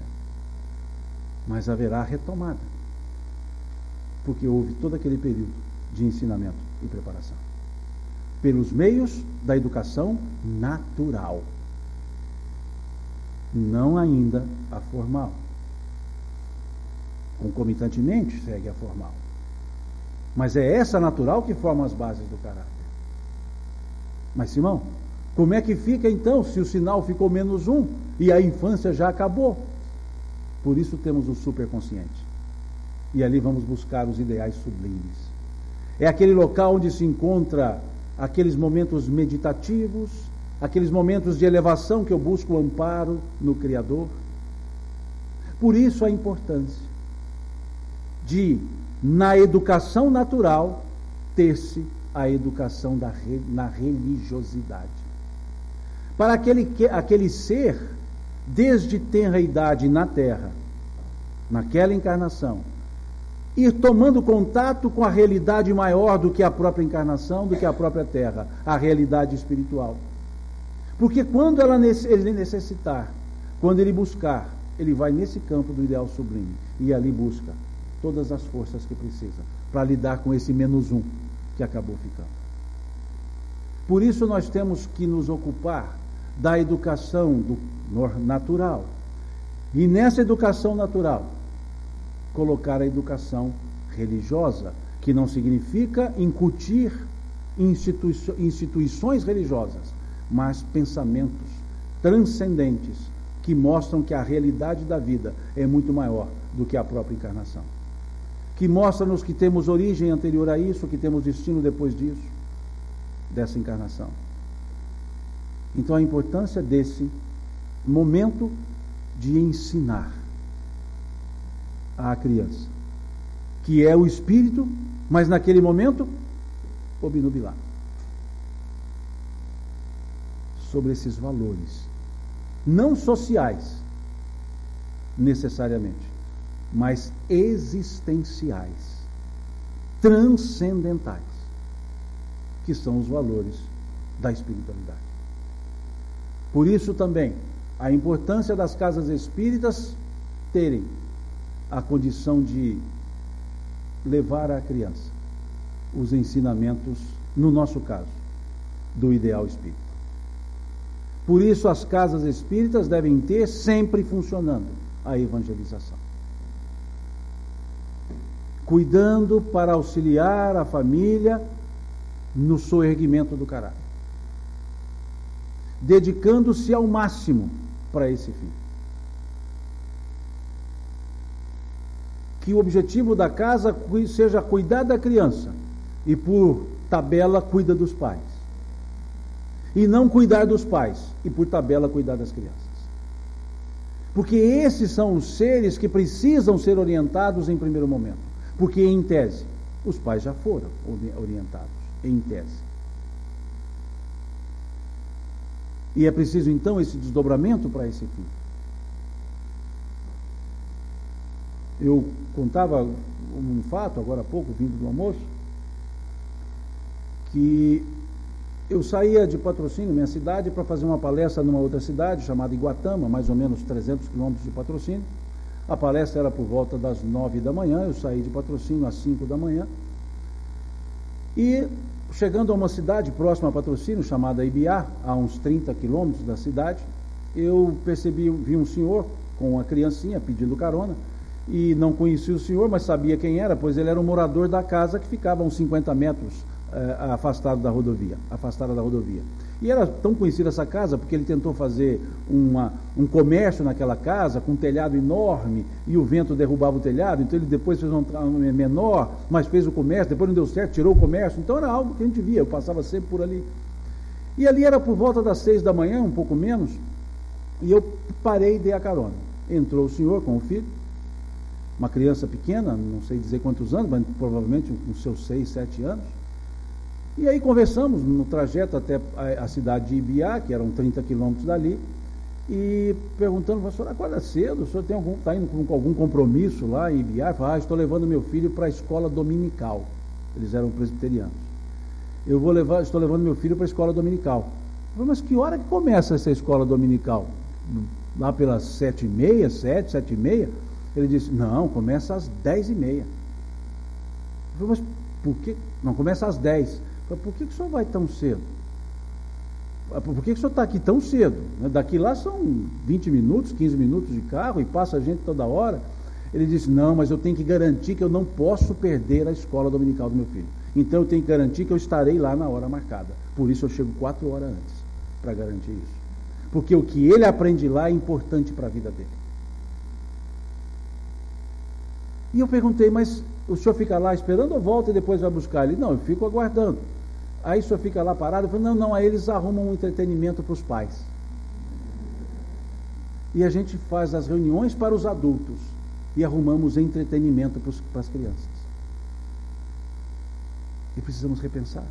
mas haverá retomada, porque houve todo aquele período de ensinamento e preparação, pelos meios da educação natural, não ainda a formal. Concomitantemente segue a formal, mas é essa natural que forma as bases do caráter. Mas Simão, como é que fica então se o sinal ficou -1 e a infância já acabou? Por isso temos o superconsciente. E ali vamos buscar os ideais sublimes. É aquele local onde se encontra aqueles momentos meditativos, aqueles momentos de elevação que eu busco o amparo no Criador. Por isso a importância de, na educação natural, ter-se a educação na religiosidade. para aquele ser, desde tenra idade na Terra, naquela encarnação, ir tomando contato com a realidade maior do que a própria encarnação, do que a própria Terra, a realidade espiritual. Porque quando ele necessitar, quando ele buscar, ele vai nesse campo do ideal sublime e ali busca todas as forças que precisa para lidar com esse menos um que acabou ficando. Por isso nós temos que nos ocupar da educação natural. E nessa educação natural, colocar a educação religiosa, que não significa incutir instituições religiosas, mas pensamentos transcendentes que mostram que a realidade da vida é muito maior do que a própria encarnação. Que mostra-nos que temos origem anterior a isso, que temos destino depois disso, dessa encarnação. Então a importância desse momento de ensinar à criança, que é o espírito, mas naquele momento obnubilado, sobre esses valores, não sociais necessariamente, mas existenciais, transcendentais, que são os valores da espiritualidade. Por isso também a importância das casas espíritas terem a condição de levar à criança os ensinamentos, no nosso caso, do ideal espírita. Por isso as casas espíritas devem ter sempre funcionando a evangelização, cuidando para auxiliar a família no soerguimento do caráter, dedicando-se ao máximo para esse fim. Que o objetivo da casa seja cuidar da criança e, por tabela, cuida dos pais. E não cuidar dos pais e, por tabela, cuidar das crianças. Porque esses são os seres que precisam ser orientados em primeiro momento. Porque, em tese, os pais já foram orientados, em tese. E é preciso, então, esse desdobramento para esse fim. Eu contava um fato, agora há pouco, vindo do almoço, que eu saía de Patrocínio, minha cidade, para fazer uma palestra numa outra cidade, chamada Iguatama, mais ou menos 300 quilômetros de Patrocínio. A palestra era por volta das 9 da manhã, eu saí de Patrocínio às 5 da manhã. E, chegando a uma cidade próxima a Patrocínio, chamada Ibiá, a uns 30 quilômetros da cidade, eu vi um senhor com uma criancinha pedindo carona, e não conhecia o senhor, mas sabia quem era, pois ele era um morador da casa que ficava a uns 50 metros afastada da rodovia. E era tão conhecida essa casa porque ele tentou fazer um comércio naquela casa com um telhado enorme e o vento derrubava o telhado, então ele depois fez um menor, mas fez o comércio, depois não deu certo, tirou o comércio, então era algo que a gente via, eu passava sempre por ali. E ali era por volta das 6 da manhã, um pouco menos, e eu parei e dei a carona. Entrou o senhor com o filho, uma criança pequena, não sei dizer quantos anos, mas provavelmente com seus 6, 7 anos. E aí conversamos no trajeto até a cidade de Ibiá, que eram 30 quilômetros dali, e perguntando, pastor, acorda cedo, o senhor está indo com algum compromisso lá em Ibiá? Eu falei, estou levando meu filho para a escola dominical. Eles eram presbiterianos. Estou levando meu filho para a escola dominical. Eu falei, mas que hora que começa essa escola dominical? Lá pelas 7h30, 7h30? Ele disse, não, começa às 10h30. Eu falei, mas por que? Não, começa às 10. Eu falei, por que o senhor vai tão cedo? Por que o senhor está aqui tão cedo? Daqui lá são 20 minutos, 15 minutos de carro e passa a gente toda hora. Ele disse, não, mas eu tenho que garantir que eu não posso perder a escola dominical do meu filho. Então eu tenho que garantir que eu estarei lá na hora marcada. Por isso eu chego 4 horas antes, para garantir isso. Porque o que ele aprende lá é importante para a vida dele. E eu perguntei, mas o senhor fica lá esperando ou volta e depois vai buscar? Ele, não, eu fico aguardando. Aí o senhor fica lá parado? Eu falei, não, aí eles arrumam um entretenimento para os pais. E a gente faz as reuniões para os adultos e arrumamos entretenimento para as crianças. E precisamos repensar.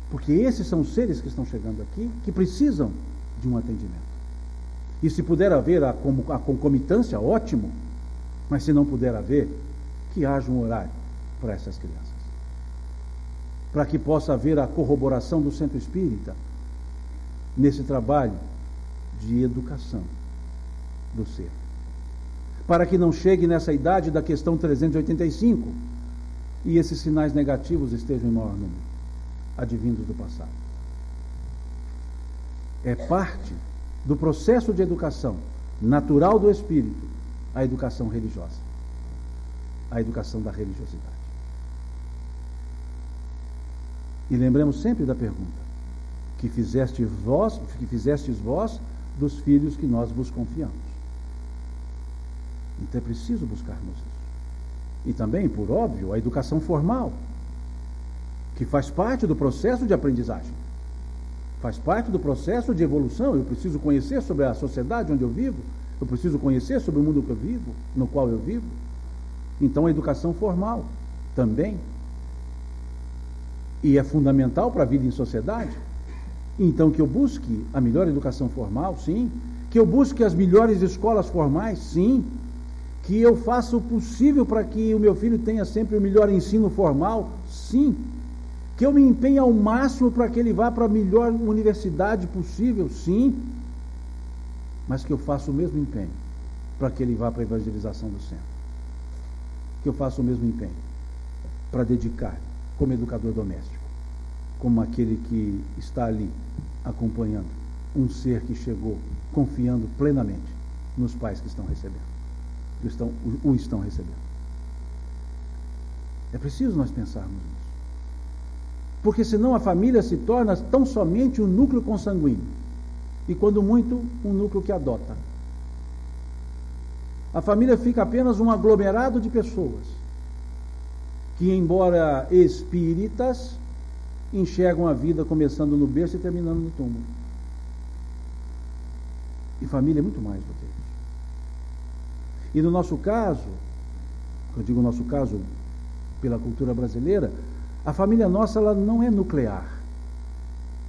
Porque esses são os seres que estão chegando aqui, que precisam de um atendimento. E se puder haver a concomitância, ótimo. Mas se não puder haver, que haja um horário para essas crianças. Para que possa haver a corroboração do centro espírita nesse trabalho de educação do ser. Para que não chegue nessa idade da questão 385 e esses sinais negativos estejam em maior número, advindos do passado. É parte do processo de educação natural do espírito a educação religiosa, a educação da religiosidade. E lembremos sempre da pergunta: que fizestes vós dos filhos que nós vos confiamos. Então é preciso buscarmos isso. E também, por óbvio, a educação formal, que faz parte do processo de aprendizagem, faz parte do processo de evolução. Eu preciso conhecer sobre a sociedade onde eu vivo, eu preciso conhecer sobre o mundo que eu vivo, no qual eu vivo. Então a educação formal também. E é fundamental para a vida em sociedade. Então que eu busque a melhor educação formal, sim. Que eu busque as melhores escolas formais, sim. Que eu faça o possível para que o meu filho tenha sempre o melhor ensino formal, sim. Que eu me empenhe ao máximo para que ele vá para a melhor universidade possível, sim. Mas que eu faça o mesmo empenho para que ele vá para a evangelização do centro. Que eu faça o mesmo empenho para dedicar como educador doméstico, como aquele que está ali acompanhando um ser que chegou confiando plenamente nos pais que estão recebendo, o estão recebendo. É preciso nós pensarmos nisso. Porque senão a família se torna tão somente um núcleo consanguíneo. E quando muito, um núcleo que adota. A família fica apenas um aglomerado de pessoas que, embora espíritas, enxergam a vida começando no berço e terminando no túmulo. E família é muito mais do que isso. E no nosso caso, eu digo nosso caso pela cultura brasileira, a família nossa ela não é nuclear,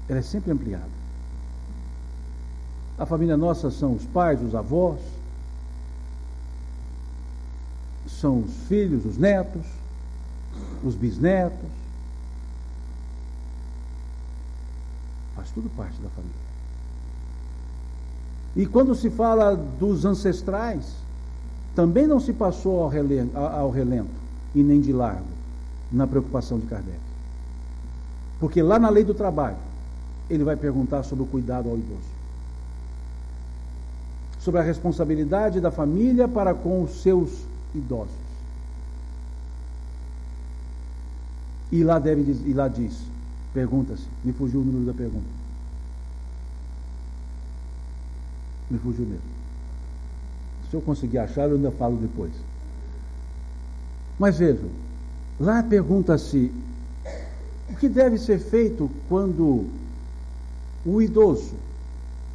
ela é sempre ampliada. A família nossa são os pais, os avós, são os filhos, os netos, os bisnetos. Faz tudo parte da família. E quando se fala dos ancestrais, também não se passou ao relento e nem de largo na preocupação de Kardec. Porque lá na lei do trabalho, ele vai perguntar sobre o cuidado ao idoso, sobre a responsabilidade da família para com os seus idosos. E lá diz, pergunta-se, me fugiu o número da pergunta. Me fugiu mesmo. Se eu conseguir achar, eu ainda falo depois. Mas vejam, lá pergunta-se o que deve ser feito quando o idoso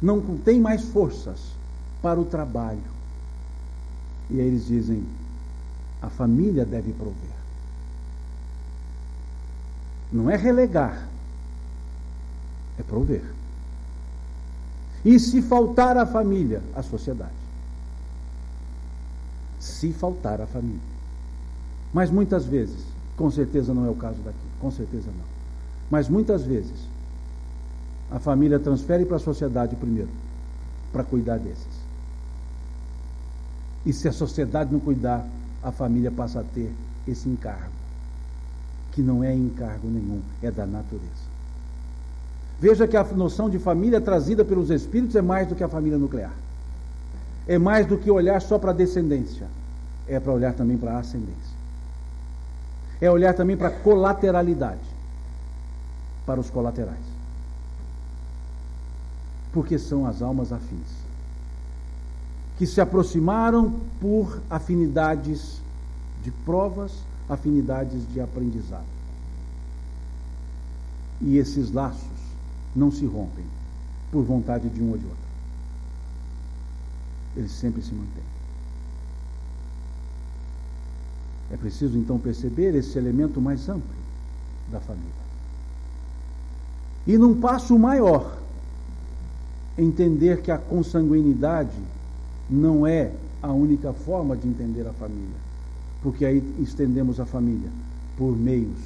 não tem mais forças para o trabalho. E aí eles dizem, a família deve prover. Não é relegar, é prover. E se faltar a família, a sociedade. Se faltar a família. Mas muitas vezes, com certeza não é o caso daqui, com certeza não. Mas muitas vezes, a família transfere para a sociedade primeiro, para cuidar desses. E se a sociedade não cuidar, a família passa a ter esse encargo, que não é encargo nenhum, é da natureza. Veja que a noção de família trazida pelos espíritos é mais do que a família nuclear. É mais do que olhar só para a descendência. É para olhar também para a ascendência. É olhar também para a colateralidade, para os colaterais. Porque são as almas afins, que se aproximaram por afinidades de provas, afinidades de aprendizado. E esses laços não se rompem por vontade de um ou de outro. Eles sempre se mantêm. É preciso então perceber esse elemento mais amplo da família. E num passo maior, entender que a consanguinidade não é a única forma de entender a família, porque aí estendemos a família por meios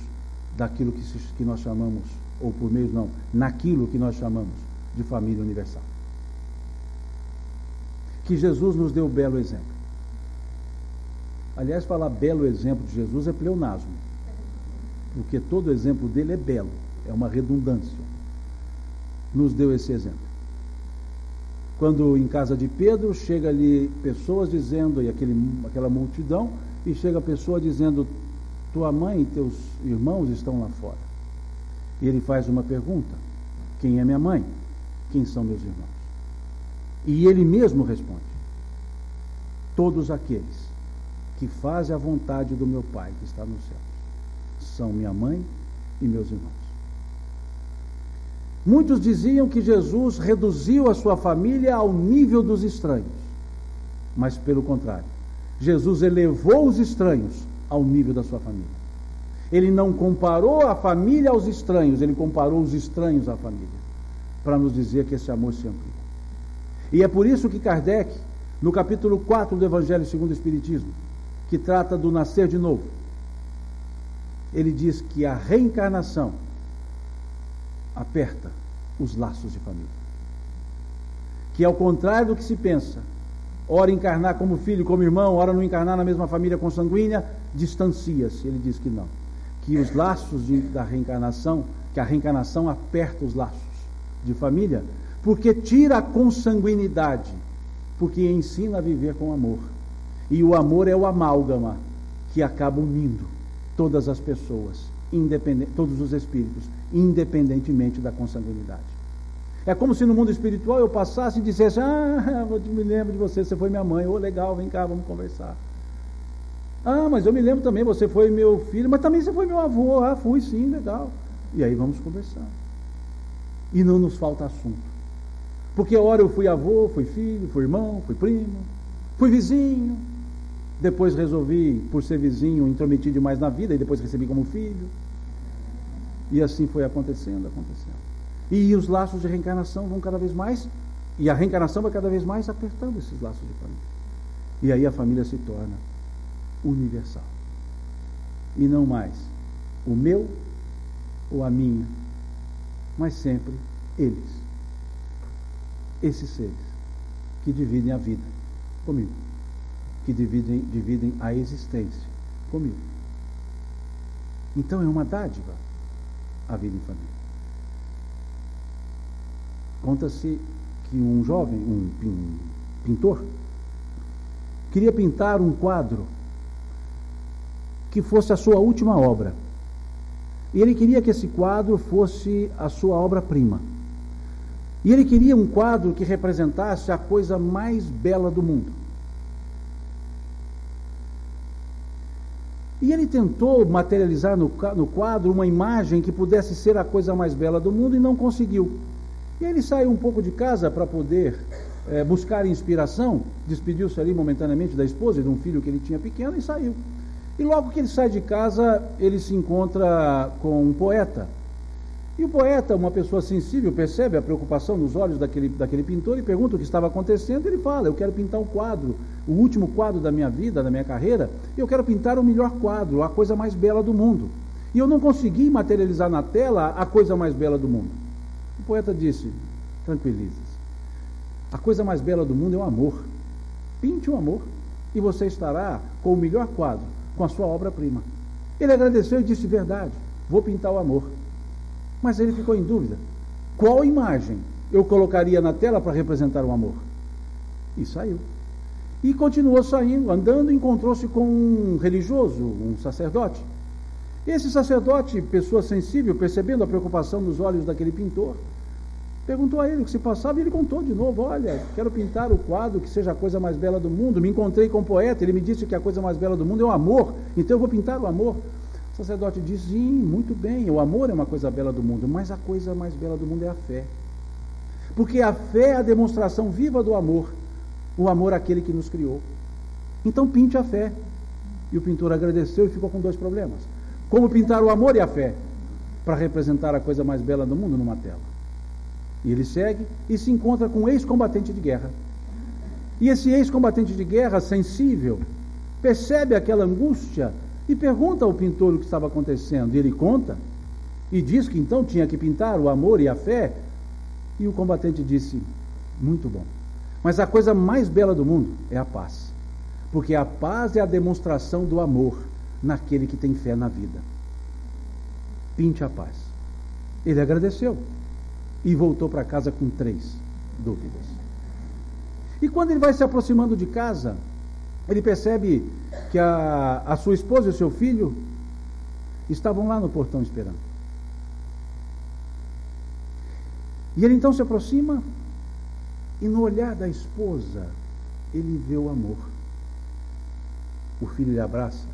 daquilo que nós chamamos, ou por meios não, naquilo que nós chamamos de família universal. Que Jesus nos deu belo exemplo. Aliás, falar belo exemplo de Jesus é pleonasmo, porque todo exemplo dele é belo, é uma redundância. Nos deu esse exemplo. Quando em casa de Pedro, chega ali pessoas dizendo, e aquela multidão, e chega a pessoa dizendo: tua mãe e teus irmãos estão lá fora. E ele faz uma pergunta: quem é minha mãe? Quem são meus irmãos? E ele mesmo responde: todos aqueles que fazem a vontade do meu Pai que está nos céus são minha mãe e meus irmãos. Muitos diziam que Jesus reduziu a sua família ao nível dos estranhos, mas pelo contrário, Jesus elevou os estranhos ao nível da sua família. Ele não comparou a família aos estranhos, ele comparou os estranhos à família, para nos dizer que esse amor se amplia. E é por isso que Kardec, no capítulo 4 do Evangelho segundo o Espiritismo, que trata do nascer de novo, ele diz que a reencarnação aperta os laços de família. Que ao contrário do que se pensa, ora encarnar como filho, como irmão, ora não encarnar na mesma família consanguínea, distancia-se. Ele diz que não. Que os laços da reencarnação, que a reencarnação aperta os laços de família, porque tira a consanguinidade, porque ensina a viver com amor. E o amor é o amálgama que acaba unindo todas as pessoas, todos os espíritos, independentemente da consanguinidade. É como se no mundo espiritual eu passasse e dissesse: eu me lembro de você, você foi minha mãe, legal, vem cá, vamos conversar. Mas eu me lembro também, você foi meu filho, mas também você foi meu avô. Fui sim, legal. E aí vamos conversar. E não nos falta assunto. Porque a hora eu fui avô, fui filho, fui irmão, fui primo, fui vizinho. Depois resolvi, por ser vizinho, intrometi demais na vida, e depois recebi como filho. E assim foi acontecendo. E os laços de reencarnação vão cada vez mais, e a reencarnação vai cada vez mais apertando esses laços de família. E aí a família se torna universal. E não mais o meu ou a minha, mas sempre eles. Esses seres que dividem a vida comigo, que dividem a existência comigo. Então é uma dádiva a vida em família. Conta-se que um jovem, um pintor, queria pintar um quadro que fosse a sua última obra. E ele queria que esse quadro fosse a sua obra-prima. E ele queria um quadro que representasse a coisa mais bela do mundo. E ele tentou materializar no quadro uma imagem que pudesse ser a coisa mais bela do mundo e não conseguiu. E aí ele saiu um pouco de casa para poder buscar inspiração, despediu-se ali momentaneamente da esposa e de um filho que ele tinha pequeno e saiu. E logo que ele sai de casa, ele se encontra com um poeta. E o poeta, uma pessoa sensível, percebe a preocupação nos olhos daquele pintor e pergunta o que estava acontecendo. Ele fala: eu quero pintar um quadro, o último quadro da minha vida, da minha carreira, e eu quero pintar o melhor quadro, a coisa mais bela do mundo. E eu não consegui materializar na tela a coisa mais bela do mundo. O poeta disse: tranquilize-se. A coisa mais bela do mundo é o amor. Pinte o amor e você estará com o melhor quadro, com a sua obra-prima. Ele agradeceu e disse: verdade, vou pintar o amor. Mas ele ficou em dúvida: qual imagem eu colocaria na tela para representar o amor? E saiu. E continuou saindo, andando, encontrou-se com um religioso, um sacerdote. Esse sacerdote, pessoa sensível, percebendo a preocupação nos olhos daquele pintor, perguntou a ele o que se passava e ele contou de novo: olha, quero pintar o quadro que seja a coisa mais bela do mundo. Me encontrei com um poeta, ele me disse que a coisa mais bela do mundo é o amor, então eu vou pintar o amor. O sacerdote disse: sim, muito bem, o amor é uma coisa bela do mundo, mas a coisa mais bela do mundo é a fé. Porque a fé é a demonstração viva do amor, o amor àquele que nos criou. Então pinte a fé. E o pintor agradeceu e ficou com dois problemas: como pintar o amor e a fé? para representar a coisa mais bela do mundo numa tela. E ele segue e se encontra com um ex-combatente de guerra. E esse ex-combatente de guerra, sensível, percebe aquela angústia e pergunta ao pintor o que estava acontecendo. E ele conta e diz que então tinha que pintar o amor e a fé. E o combatente disse: muito bom, mas a coisa mais bela do mundo é a paz, porque a paz é a demonstração do amor naquele que tem fé na vida. Pinte a paz. Ele agradeceu e voltou para casa com 3 dúvidas. E quando ele vai se aproximando de casa, ele percebe que a sua esposa e o seu filho estavam lá no portão esperando. E ele então se aproxima e no olhar da esposa ele vê o amor. O filho lhe abraça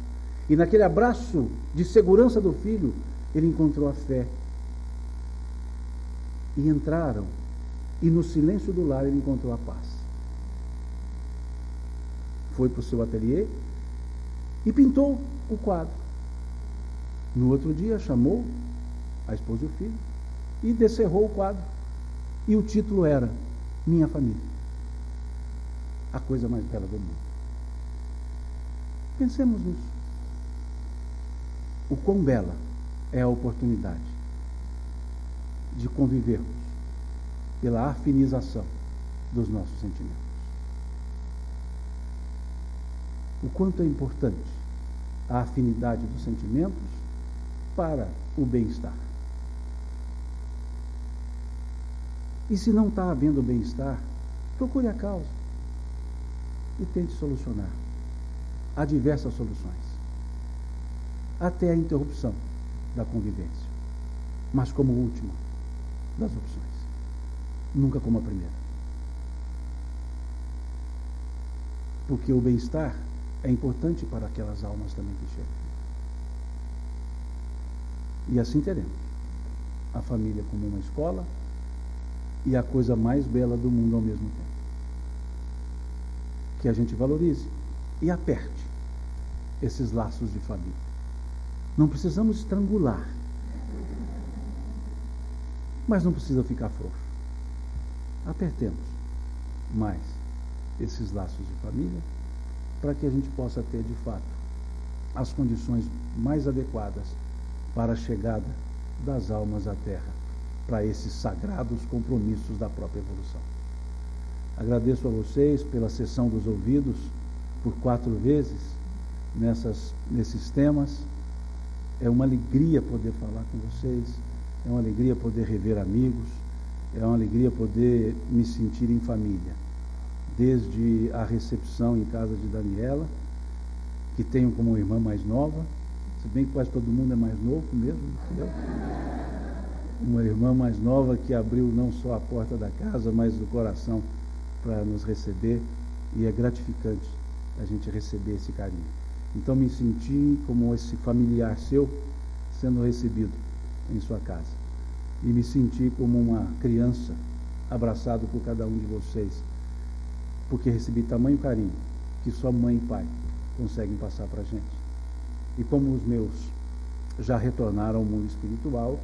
e naquele abraço de segurança do filho ele encontrou a fé. E entraram e no silêncio do lar ele encontrou a paz. Foi para o seu ateliê e pintou o quadro. No outro dia chamou a esposa e o filho e descerrou o quadro. E o título era Minha Família, a coisa mais bela do mundo. Pensemos nisso. O quão bela é a oportunidade de convivermos pela afinização dos nossos sentimentos. O quanto é importante a afinidade dos sentimentos para o bem-estar. E se não está havendo bem-estar, procure a causa e tente solucionar. Há diversas soluções, até a interrupção da convivência, mas como última das opções, nunca como a primeira. Porque o bem-estar é importante para aquelas almas também que chegam. E assim teremos a família como uma escola e a coisa mais bela do mundo ao mesmo tempo. Que a gente valorize e aperte esses laços de família. Não precisamos estrangular, mas não precisa ficar frouxo. Apertemos mais esses laços de família para que a gente possa ter de fato as condições mais adequadas para a chegada das almas à Terra, para esses sagrados compromissos da própria evolução. Agradeço a vocês pela sessão dos ouvidos por 4 vezes nesses temas. É uma alegria poder falar com vocês, é uma alegria poder rever amigos, é uma alegria poder me sentir em família. Desde a recepção em casa de Daniela, que tenho como irmã mais nova, se bem que quase todo mundo é mais novo mesmo, entendeu? Uma irmã mais nova que abriu não só a porta da casa, mas do coração para nos receber, e é gratificante a gente receber esse carinho. Então me senti como esse familiar seu sendo recebido em sua casa, e me senti como uma criança abraçado por cada um de vocês, porque recebi tamanho carinho que só mãe e pai conseguem passar para a gente. E como os meus já retornaram ao mundo espiritual,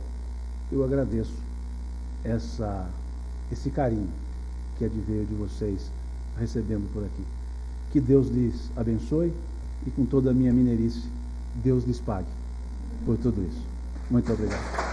eu agradeço esse carinho que adveio de vocês recebendo por aqui. Que Deus lhes abençoe e com toda a minha mineirice, Deus lhes pague por tudo isso. Muito obrigado.